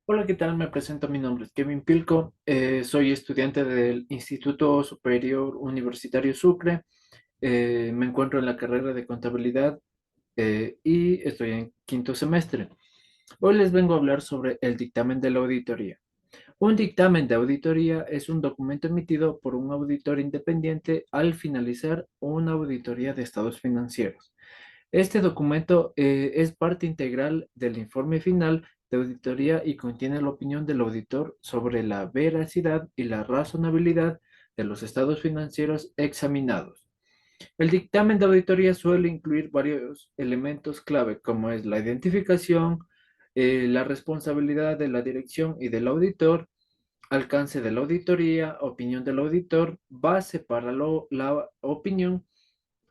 Hola, ¿qué tal? Me presento, mi nombre es Kevin Pilco, soy estudiante del Instituto Superior Universitario Sucre. Me encuentro en la carrera de contabilidad y estoy en quinto semestre. Hoy les vengo a hablar sobre el dictamen de la auditoría. Un dictamen de auditoría es un documento emitido por un auditor independiente al finalizar una auditoría de estados financieros. Este documento es parte integral del informe final de auditoría y contiene la opinión del auditor sobre la veracidad y la razonabilidad de los estados financieros examinados. El dictamen de auditoría suele incluir varios elementos clave, como es la identificación, la responsabilidad de la dirección y del auditor, alcance de la auditoría, opinión del auditor, base para la opinión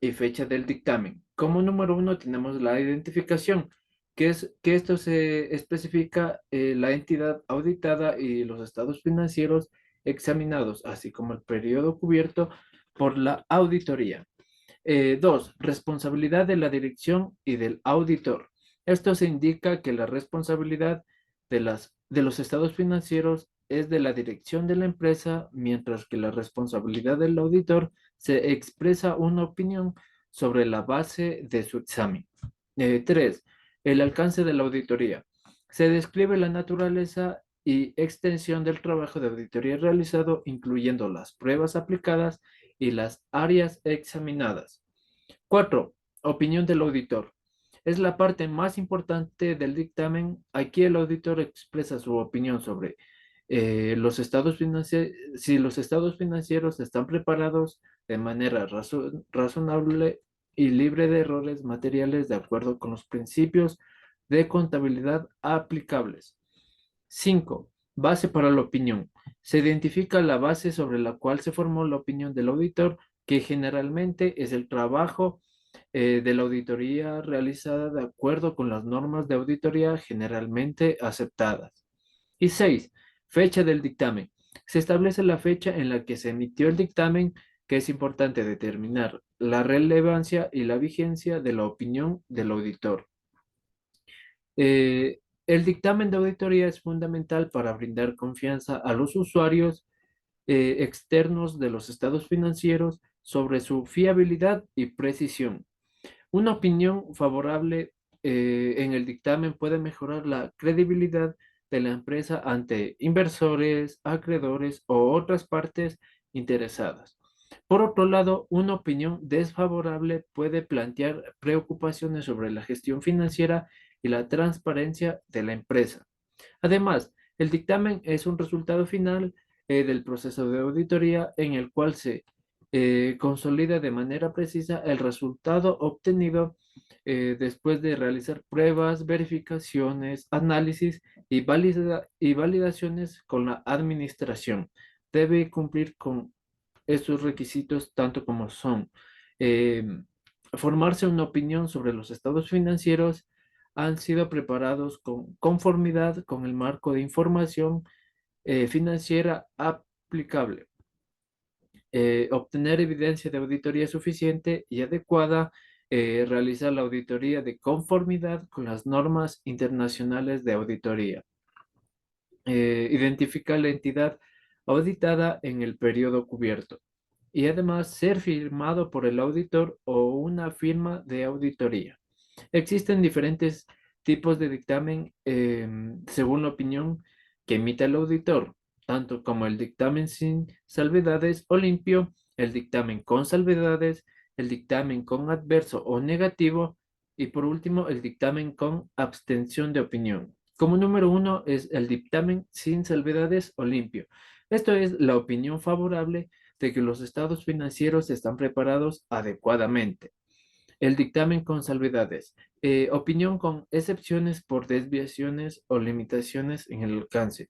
y fecha del dictamen. Como número uno tenemos la identificación, que es que esto se especifica la entidad auditada y los estados financieros examinados, así como el periodo cubierto por la auditoría. Dos, responsabilidad de la dirección y del auditor. Esto se indica que la responsabilidad de los estados financieros es de la dirección de la empresa, mientras que la responsabilidad del auditor se expresa una opinión sobre la base de su examen. Tres, el alcance de la auditoría. Se describe la naturaleza y extensión del trabajo de auditoría realizado, incluyendo las pruebas aplicadas y las áreas examinadas. Cuatro, opinión del auditor. Es la parte más importante del dictamen. Aquí el auditor expresa su opinión sobre los estados financieros, si los estados financieros están preparados de manera razonable y libre de errores materiales de acuerdo con los principios de contabilidad aplicables. 5. Base para la opinión. Se identifica la base sobre la cual se formó la opinión del auditor, que generalmente es el trabajo de la auditoría realizada de acuerdo con las normas de auditoría generalmente aceptadas. Y 6. Fecha del dictamen. Se establece la fecha en la que se emitió el dictamen, que es importante determinar la relevancia y la vigencia de la opinión del auditor. El dictamen de auditoría es fundamental para brindar confianza a los usuarios externos de los estados financieros sobre su fiabilidad y precisión. Una opinión favorable en el dictamen puede mejorar la credibilidad de la empresa ante inversores, acreedores o otras partes interesadas. Por otro lado, una opinión desfavorable puede plantear preocupaciones sobre la gestión financiera y la transparencia de la empresa. Además, el dictamen es un resultado final del proceso de auditoría en el cual se consolida de manera precisa el resultado obtenido después de realizar pruebas, verificaciones, análisis y validaciones con la administración. Debe cumplir con estos requisitos tanto como son eh, formarse una opinión sobre los estados financieros, han sido preparados con conformidad con el marco de información financiera aplicable, obtener evidencia de auditoría suficiente y adecuada, realizar la auditoría de conformidad con las normas internacionales de auditoría, identificar la entidad auditada en el periodo cubierto y además ser firmado por el auditor o una firma de auditoría. Existen diferentes tipos de dictamen según la opinión que emita el auditor, tanto como el dictamen sin salvedades o limpio, el dictamen con salvedades, el dictamen con adverso o negativo y por último el dictamen con abstención de opinión. Como número uno es el dictamen sin salvedades o limpio. Esto es la opinión favorable de que los estados financieros están preparados adecuadamente. El dictamen con salvedades. Opinión con excepciones por desviaciones o limitaciones en el alcance.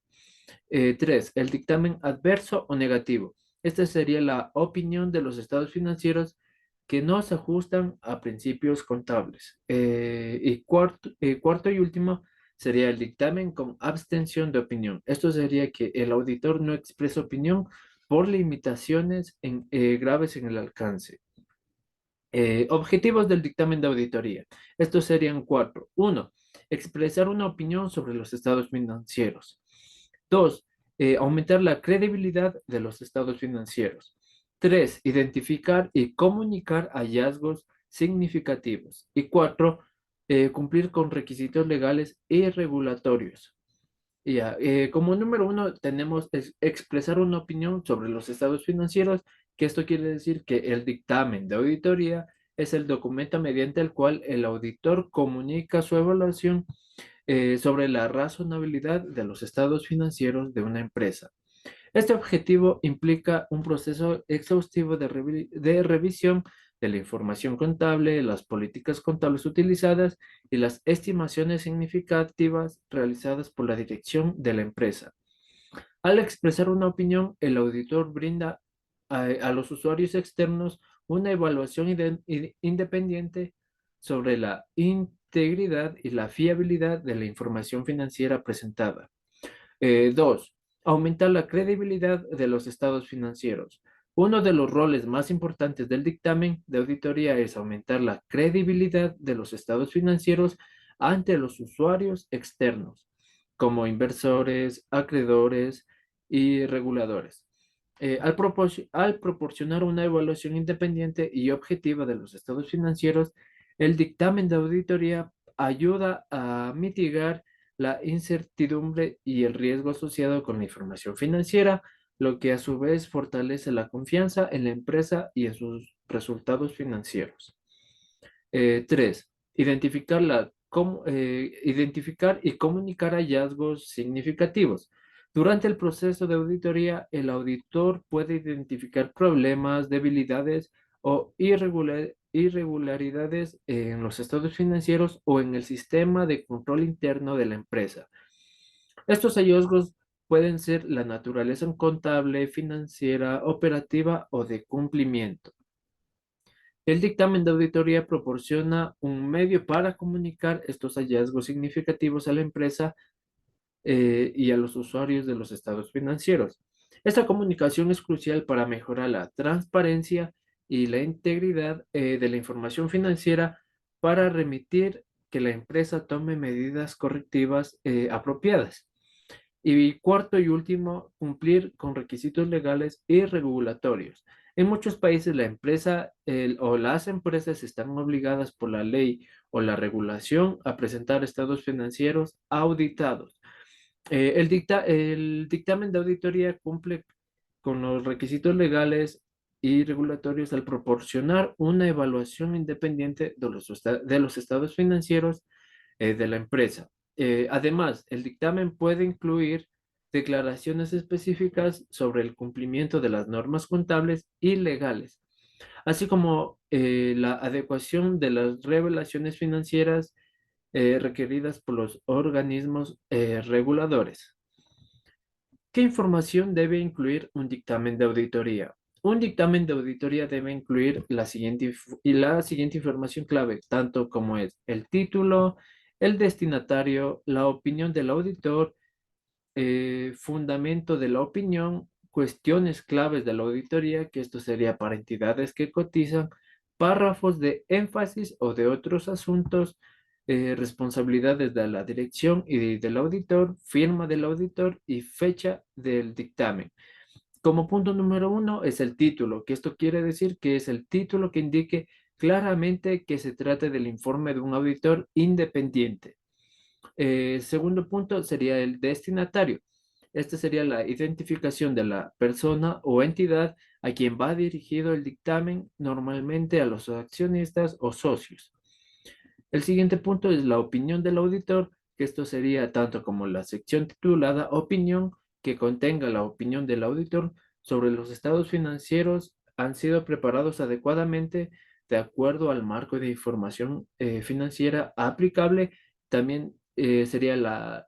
Tres, el dictamen adverso o negativo. Esta sería la opinión de los estados financieros que no se ajustan a principios contables. Y cuarto y último sería el dictamen con abstención de opinión. Esto sería que el auditor no expresa opinión por limitaciones graves en el alcance. Objetivos del dictamen de auditoría. Estos serían cuatro. Uno, expresar una opinión sobre los estados financieros. 2. Aumentar la credibilidad de los estados financieros. 3. Identificar y comunicar hallazgos significativos. Y 4. Cumplir con requisitos legales y regulatorios. Ya, como número uno tenemos expresar una opinión sobre los estados financieros, que esto quiere decir que el dictamen de auditoría es el documento mediante el cual el auditor comunica su evaluación sobre la razonabilidad de los estados financieros de una empresa. Este objetivo implica un proceso exhaustivo de revisión de la información contable, las políticas contables utilizadas y las estimaciones significativas realizadas por la dirección de la empresa. Al expresar una opinión, el auditor brinda a los usuarios externos una evaluación independiente sobre la integridad y la fiabilidad de la información financiera presentada. 2. Aumentar la credibilidad de los estados financieros. Uno de los roles más importantes del dictamen de auditoría es aumentar la credibilidad de los estados financieros ante los usuarios externos, como inversores, acreedores y reguladores. Al proporcionar una evaluación independiente y objetiva de los estados financieros, el dictamen de auditoría ayuda a mitigar la incertidumbre y el riesgo asociado con la información financiera, lo que a su vez fortalece la confianza en la empresa y en sus resultados financieros. 3. Identificar y comunicar hallazgos significativos. Durante el proceso de auditoría, el auditor puede identificar problemas, debilidades o irregularidades en los estados financieros o en el sistema de control interno de la empresa. Estos hallazgos pueden ser la naturaleza contable, financiera, operativa o de cumplimiento. El dictamen de auditoría proporciona un medio para comunicar estos hallazgos significativos a la empresa y a los usuarios de los estados financieros. Esta comunicación es crucial para mejorar la transparencia y la integridad de la información financiera para remitir que la empresa tome medidas correctivas apropiadas. Y cuarto y último, cumplir con requisitos legales y regulatorios. En muchos países la empresa o las empresas están obligadas por la ley o la regulación a presentar estados financieros auditados. El dictamen de auditoría cumple con los requisitos legales y regulatorios al proporcionar una evaluación independiente de los estados financieros de la empresa. Además, el dictamen puede incluir declaraciones específicas sobre el cumplimiento de las normas contables y legales, así como la adecuación de las revelaciones financieras requeridas por los organismos reguladores. ¿Qué información debe incluir un dictamen de auditoría? Un dictamen de auditoría debe incluir la siguiente información clave, tanto como es el título, el destinatario, la opinión del auditor, fundamento de la opinión, cuestiones claves de la auditoría, que esto sería para entidades que cotizan, párrafos de énfasis o de otros asuntos, responsabilidades de la dirección y del auditor, firma del auditor y fecha del dictamen. Como punto número uno es el título, que esto quiere decir que es el título que indique claramente que se trata del informe de un auditor independiente. Segundo punto sería el destinatario. Esta sería la identificación de la persona o entidad a quien va dirigido el dictamen, normalmente a los accionistas o socios. El siguiente punto es la opinión del auditor, que esto sería tanto como la sección titulada Opinión, que contenga la opinión del auditor sobre los estados financieros han sido preparados adecuadamente de acuerdo al marco de información financiera aplicable. También sería la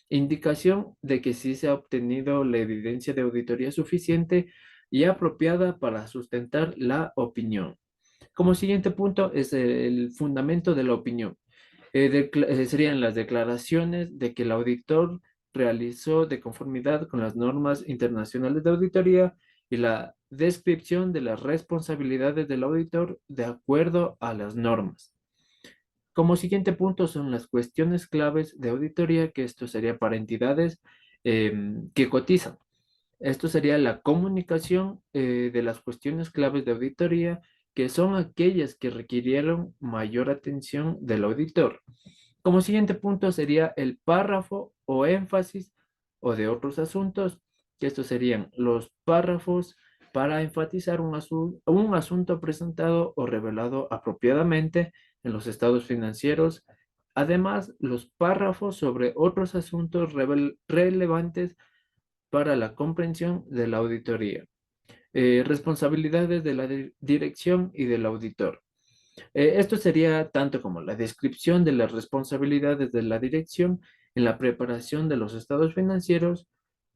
indicación de que sí se ha obtenido la evidencia de auditoría suficiente y apropiada para sustentar la opinión. Como siguiente punto es el fundamento de la opinión. Serían las declaraciones de que el auditor realizó de conformidad con las normas internacionales de auditoría y la descripción de las responsabilidades del auditor de acuerdo a las normas. Como siguiente punto son las cuestiones claves de auditoría, que esto sería para entidades que cotizan. Esto sería la comunicación de las cuestiones claves de auditoría, que son aquellas que requirieron mayor atención del auditor. Como siguiente punto sería el párrafo o énfasis o de otros asuntos, que estos serían los párrafos para enfatizar un asunto presentado o revelado apropiadamente en los estados financieros. Además, los párrafos sobre otros asuntos relevantes para la comprensión de la auditoría. Responsabilidades de la dirección y del auditor. Esto sería tanto como la descripción de las responsabilidades de la dirección en la preparación de los estados financieros,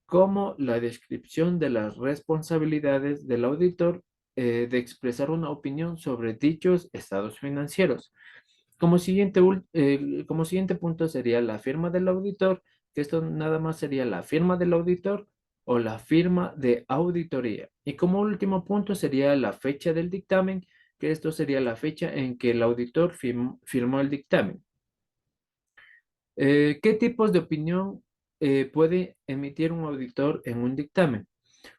como la descripción de las responsabilidades del auditor de expresar una opinión sobre dichos estados financieros. Como siguiente punto sería la firma del auditor, que esto nada más sería la firma del auditor o la firma de auditoría. Y como último punto sería la fecha del dictamen, que esto sería la fecha en que el auditor firmó el dictamen. ¿Qué tipos de opinión puede emitir un auditor en un dictamen?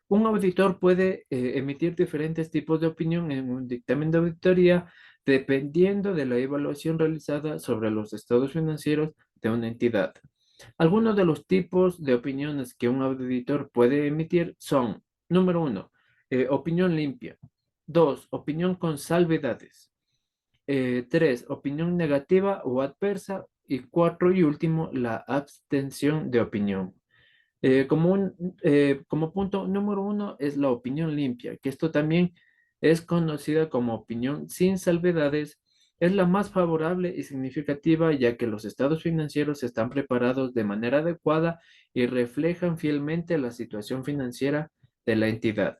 Un auditor puede emitir diferentes tipos de opinión en un dictamen de auditoría dependiendo de la evaluación realizada sobre los estados financieros de una entidad. Algunos de los tipos de opiniones que un auditor puede emitir son, número uno, opinión limpia. Dos, opinión con salvedades. Tres, opinión negativa o adversa. Y cuatro y último, la abstención de opinión. Como punto número uno es la opinión limpia, que esto también es conocida como opinión sin salvedades. Es la más favorable y significativa, ya que los estados financieros están preparados de manera adecuada y reflejan fielmente la situación financiera de la entidad.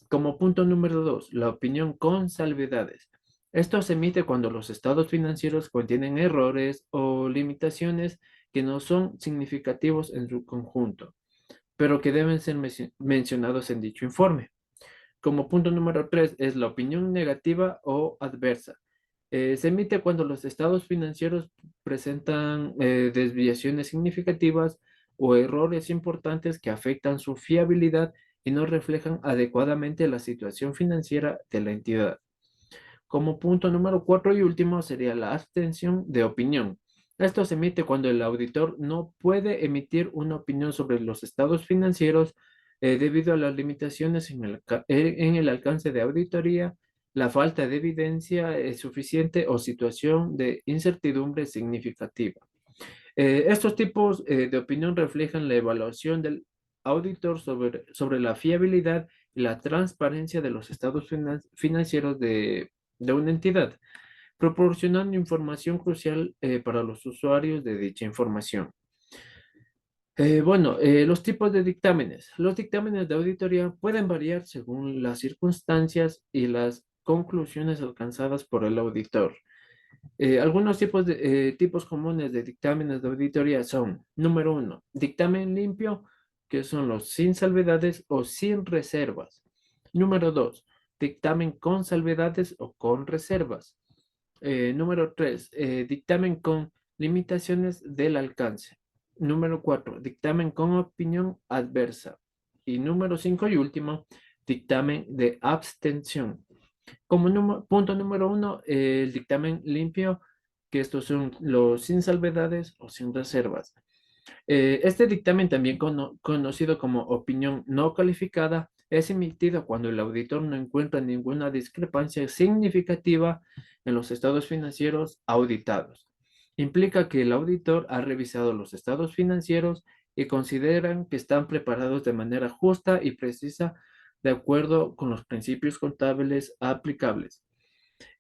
Como punto número dos, la opinión con salvedades. Esto se emite cuando los estados financieros contienen errores o limitaciones que no son significativos en su conjunto, pero que deben ser mencionados en dicho informe. Como punto número tres es la opinión negativa o adversa. Se emite cuando los estados financieros presentan desviaciones significativas o errores importantes que afectan su fiabilidad y no reflejan adecuadamente la situación financiera de la entidad. Como punto número cuatro y último sería la abstención de opinión. Esto se emite cuando el auditor no puede emitir una opinión sobre los estados financieros debido a las limitaciones en el alcance de auditoría, la falta de evidencia suficiente o situación de incertidumbre significativa. Estos tipos de opinión reflejan la evaluación del auditor sobre la fiabilidad y la transparencia de los estados financieros de una entidad, proporcionando información crucial para los usuarios de dicha información. Los tipos de dictámenes. Los dictámenes de auditoría pueden variar según las circunstancias y las conclusiones alcanzadas por el auditor. Algunos tipos comunes de dictámenes de auditoría son, número uno, dictamen limpio, que son los sin salvedades o sin reservas. Número dos, dictamen con salvedades o con reservas. Número tres, dictamen con limitaciones del alcance. Número cuatro, dictamen con opinión adversa. Y número cinco y último, dictamen de abstención. Como punto número uno, el dictamen limpio, que estos son los sin salvedades o sin reservas. Este dictamen, también conocido como opinión no calificada, es emitido cuando el auditor no encuentra ninguna discrepancia significativa en los estados financieros auditados. Implica que el auditor ha revisado los estados financieros y consideran que están preparados de manera justa y precisa de acuerdo con los principios contables aplicables.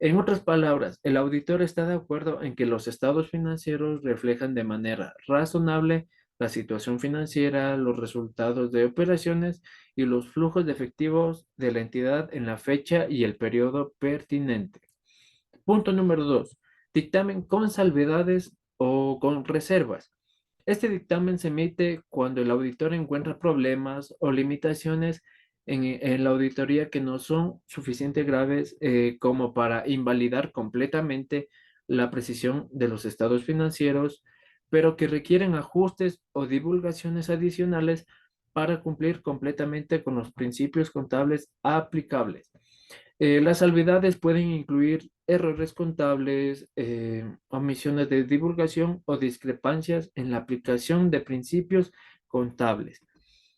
En otras palabras, el auditor está de acuerdo en que los estados financieros reflejan de manera razonable la situación financiera, los resultados de operaciones y los flujos de efectivos de la entidad en la fecha y el periodo pertinente. Punto número dos, dictamen con salvedades o con reservas. Este dictamen se emite cuando el auditor encuentra problemas o limitaciones en la auditoría que no son suficientemente graves como para invalidar completamente la precisión de los estados financieros, pero que requieren ajustes o divulgaciones adicionales para cumplir completamente con los principios contables aplicables. Las salvedades pueden incluir errores contables, omisiones de divulgación o discrepancias en la aplicación de principios contables.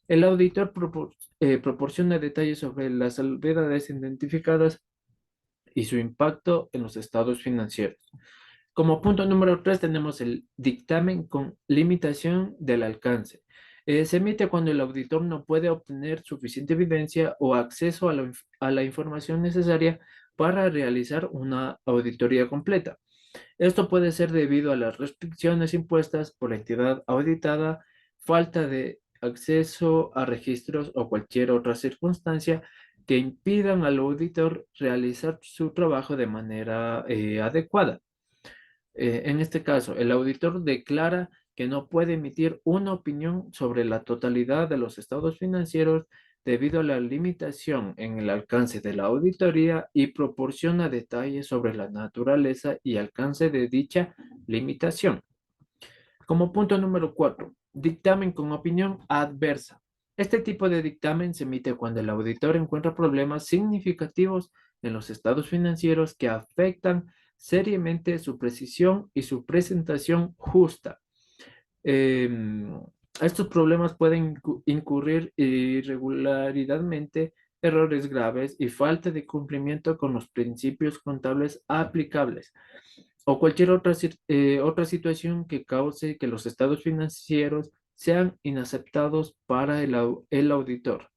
El auditor proporciona detalles sobre las salvedades identificadas y su impacto en los estados financieros. Como punto número 3 tenemos el dictamen con limitación del alcance. Se emite cuando el auditor no puede obtener suficiente evidencia o acceso a la información necesaria para realizar una auditoría completa. Esto puede ser debido a las restricciones impuestas por la entidad auditada, falta de acceso a registros o cualquier otra circunstancia que impidan al auditor realizar su trabajo de manera adecuada. En este caso, el auditor declara que no puede emitir una opinión sobre la totalidad de los estados financieros debido a la limitación en el alcance de la auditoría y proporciona detalles sobre la naturaleza y alcance de dicha limitación. Como punto número 4, dictamen con opinión adversa. Este tipo de dictamen se emite cuando el auditor encuentra problemas significativos en los estados financieros que afectan seriamente su precisión y su presentación justa. Em, Estos problemas pueden incurrir irregularidadmente, errores graves y falta de cumplimiento con los principios contables aplicables o cualquier otra situación que cause que los estados financieros sean inaceptados para el auditor.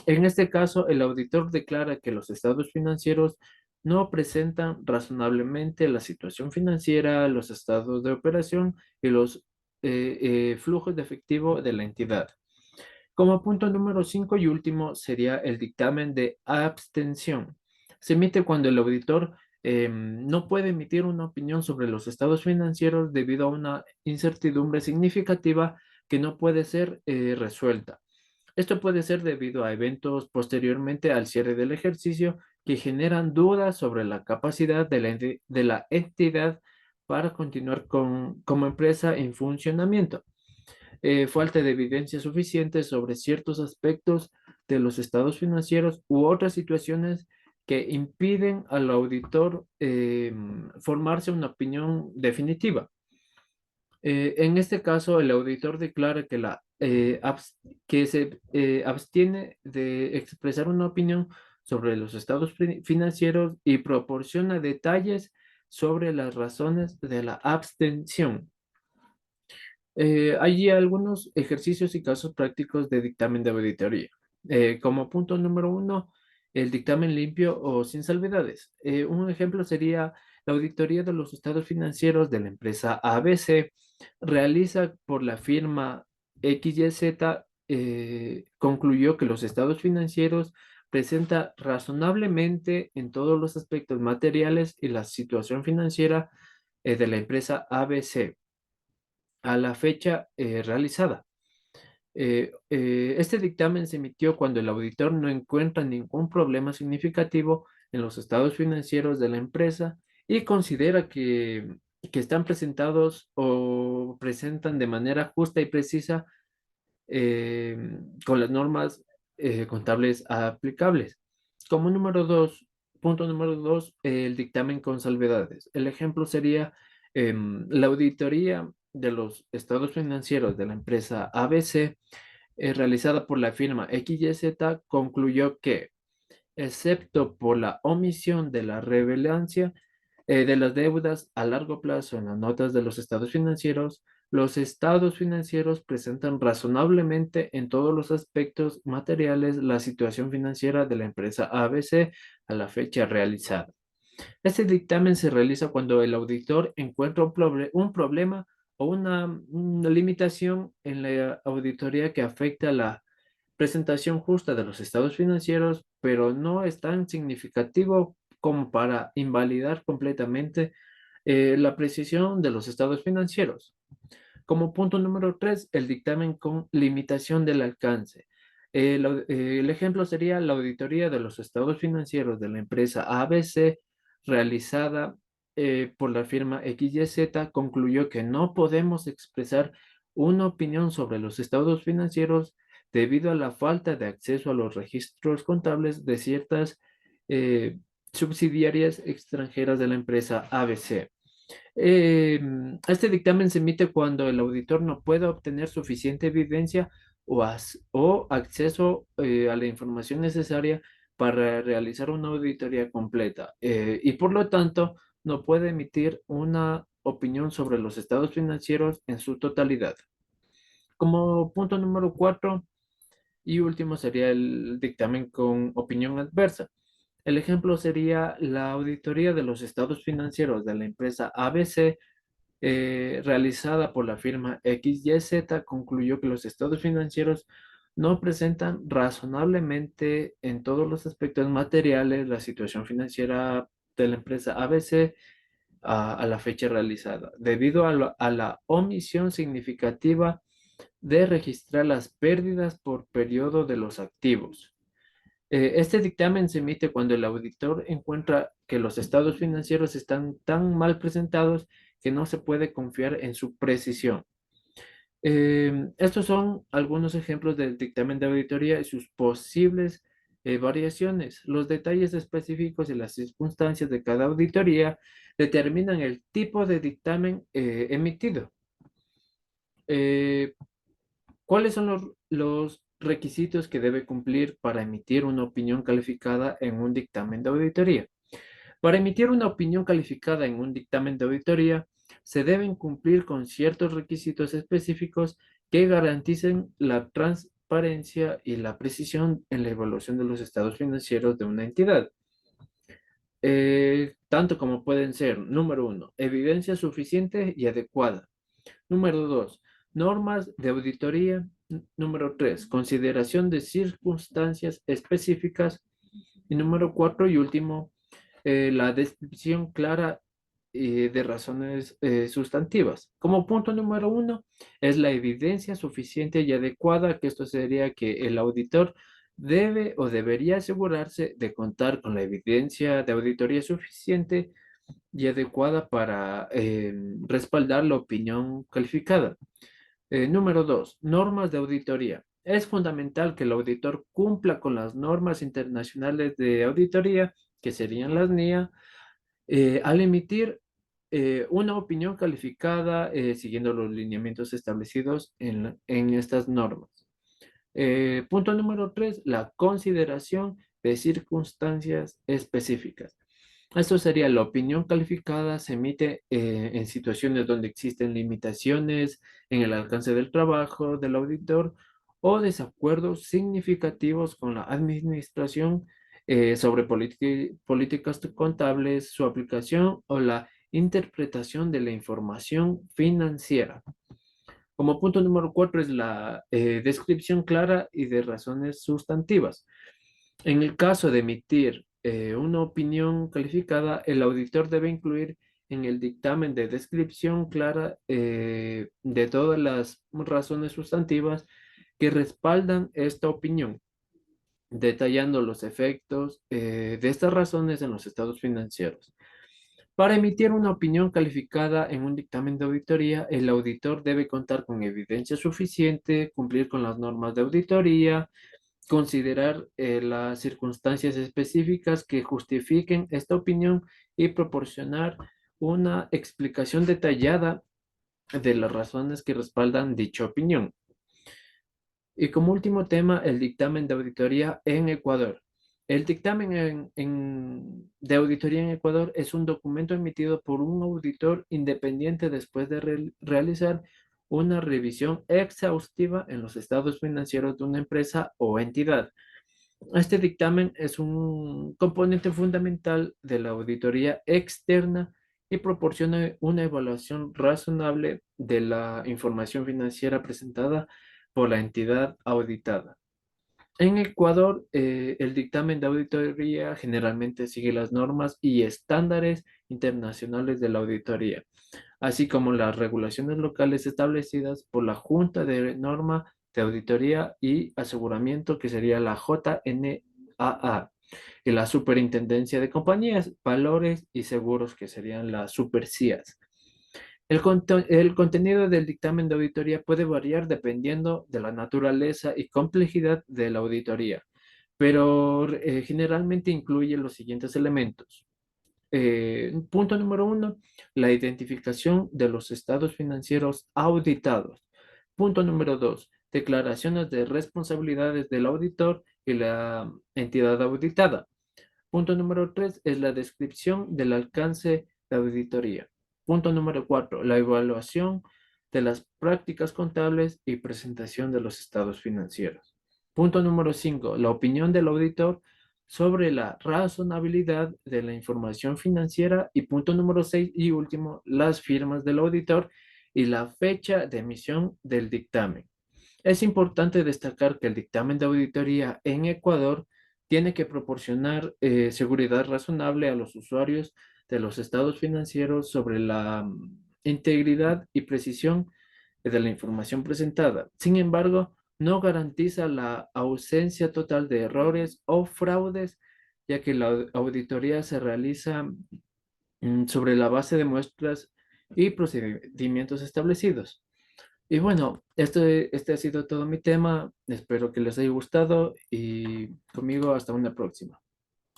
En este caso, el auditor declara que los estados financieros no presentan razonablemente la situación financiera, los estados de operación y los flujos de efectivo de la entidad. Como punto número 5 y último sería el dictamen de abstención. Se emite cuando el auditor no puede emitir una opinión sobre los estados financieros debido a una incertidumbre significativa que no puede ser resuelta. Esto puede ser debido a eventos posteriormente al cierre del ejercicio que generan dudas sobre la capacidad de la entidad para continuar como empresa en funcionamiento. Falta de evidencia suficiente sobre ciertos aspectos de los estados financieros u otras situaciones que impiden al auditor formarse una opinión definitiva. En este caso, el auditor declara que se abstiene de expresar una opinión sobre los estados financieros y proporciona detalles sobre las razones de la abstención. Hay algunos ejercicios y casos prácticos de dictamen de auditoría. Como punto número 1, el dictamen limpio o sin salvedades. Un ejemplo sería la auditoría de los estados financieros de la empresa ABC, realiza por la firma XYZ, concluyó que los estados financieros presenta razonablemente en todos los aspectos materiales y la situación financiera de la empresa ABC a la fecha realizada. Este dictamen se emitió cuando el auditor no encuentra ningún problema significativo en los estados financieros de la empresa y considera que están presentados o presentan de manera justa y precisa eh, con las normas contables aplicables. Como punto número dos, el dictamen con salvedades. El ejemplo sería la auditoría de los estados financieros de la empresa ABC, realizada por la firma XYZ, concluyó que, excepto por la omisión de la relevancia de las deudas a largo plazo en las notas de los estados financieros, los estados financieros presentan razonablemente en todos los aspectos materiales la situación financiera de la empresa ABC a la fecha realizada. Este dictamen se realiza cuando el auditor encuentra un problema o una limitación en la auditoría que afecta a la presentación justa de los estados financieros, pero no es tan significativo como para invalidar completamente la precisión de los estados financieros. Como punto número 3, el dictamen con limitación del alcance. El ejemplo sería la auditoría de los estados financieros de la empresa ABC realizada por la firma XYZ concluyó que no podemos expresar una opinión sobre los estados financieros debido a la falta de acceso a los registros contables de ciertas eh, subsidiarias extranjeras de la empresa ABC. Este dictamen se emite cuando el auditor no puede obtener suficiente evidencia o acceso a la información necesaria para realizar una auditoría completa y por lo tanto no puede emitir una opinión sobre los estados financieros en su totalidad. Como punto número 4 y último sería el dictamen con opinión adversa. El ejemplo sería la auditoría de los estados financieros de la empresa ABC realizada por la firma XYZ concluyó que los estados financieros no presentan razonablemente en todos los aspectos materiales la situación financiera de la empresa ABC a la fecha realizada, debido a la omisión significativa de registrar las pérdidas por periodo de los activos. Este dictamen se emite cuando el auditor encuentra que los estados financieros están tan mal presentados que no se puede confiar en su precisión. Estos son algunos ejemplos del dictamen de auditoría y sus posibles variaciones. Los detalles específicos y las circunstancias de cada auditoría determinan el tipo de dictamen emitido. Eh, ¿Cuáles son los requisitos que debe cumplir para emitir una opinión calificada en un dictamen de auditoría? Para emitir una opinión calificada en un dictamen de auditoría, se deben cumplir con ciertos requisitos específicos que garanticen la transparencia y la precisión en la evaluación de los estados financieros de una entidad. Tanto como pueden ser, número uno, evidencia suficiente y adecuada. Número dos, normas de auditoría. Número tres, consideración de circunstancias específicas. Y número cuatro y último, la descripción clara de razones sustantivas. Como punto número uno, es la evidencia suficiente y adecuada, que esto sería que el auditor debe o debería asegurarse de contar con la evidencia de auditoría suficiente y adecuada para respaldar la opinión calificada. Número dos, normas de auditoría. Es fundamental que el auditor cumpla con las normas internacionales de auditoría, que serían las NIA, al emitir una opinión calificada siguiendo los lineamientos establecidos en estas normas. Punto número tres, la consideración de circunstancias específicas. Esto sería la opinión calificada, se emite en situaciones donde existen limitaciones en el alcance del trabajo del auditor o desacuerdos significativos con la administración sobre políticas contables, su aplicación o la interpretación de la información financiera. Como punto número cuatro es la descripción clara y de razones sustantivas. En el caso de emitir una opinión calificada, el auditor debe incluir en el dictamen de descripción clara de todas las razones sustantivas que respaldan esta opinión, detallando los efectos de estas razones en los estados financieros. Para emitir una opinión calificada en un dictamen de auditoría, el auditor debe contar con evidencia suficiente, cumplir con las normas de auditoría, considerar las circunstancias específicas que justifiquen esta opinión y proporcionar una explicación detallada de las razones que respaldan dicha opinión. Y como último tema, el dictamen de auditoría en Ecuador. El dictamen de auditoría en Ecuador es un documento emitido por un auditor independiente después de realizar una revisión exhaustiva en los estados financieros de una empresa o entidad. Este dictamen es un componente fundamental de la auditoría externa y proporciona una evaluación razonable de la información financiera presentada por la entidad auditada. En Ecuador, el dictamen de auditoría generalmente sigue las normas y estándares internacionales de la auditoría, así como las regulaciones locales establecidas por la Junta de Norma de Auditoría y Aseguramiento, que sería la JNAA. y la Superintendencia de Compañías, Valores y Seguros, que serían las super SIAs. El contenido del dictamen de auditoría puede variar dependiendo de la naturaleza y complejidad de la auditoría, pero generalmente incluye los siguientes elementos. Punto número uno, la identificación de los estados financieros auditados. Punto número dos, declaraciones de responsabilidades del auditor y la entidad auditada. Punto número tres es la descripción del alcance de auditoría. Punto número cuatro, la evaluación de las prácticas contables y presentación de los estados financieros. Punto número cinco, la opinión del auditor sobre la razonabilidad de la información financiera. Y punto número seis y último, las firmas del auditor y la fecha de emisión del dictamen. Es importante destacar que el dictamen de auditoría en Ecuador tiene que proporcionar seguridad razonable a los usuarios de los estados financieros sobre la integridad y precisión de la información presentada. Sin embargo, no garantiza la ausencia total de errores o fraudes, ya que la auditoría se realiza sobre la base de muestras y procedimientos establecidos. Y bueno, este ha sido todo mi tema. Espero que les haya gustado y conmigo hasta una próxima.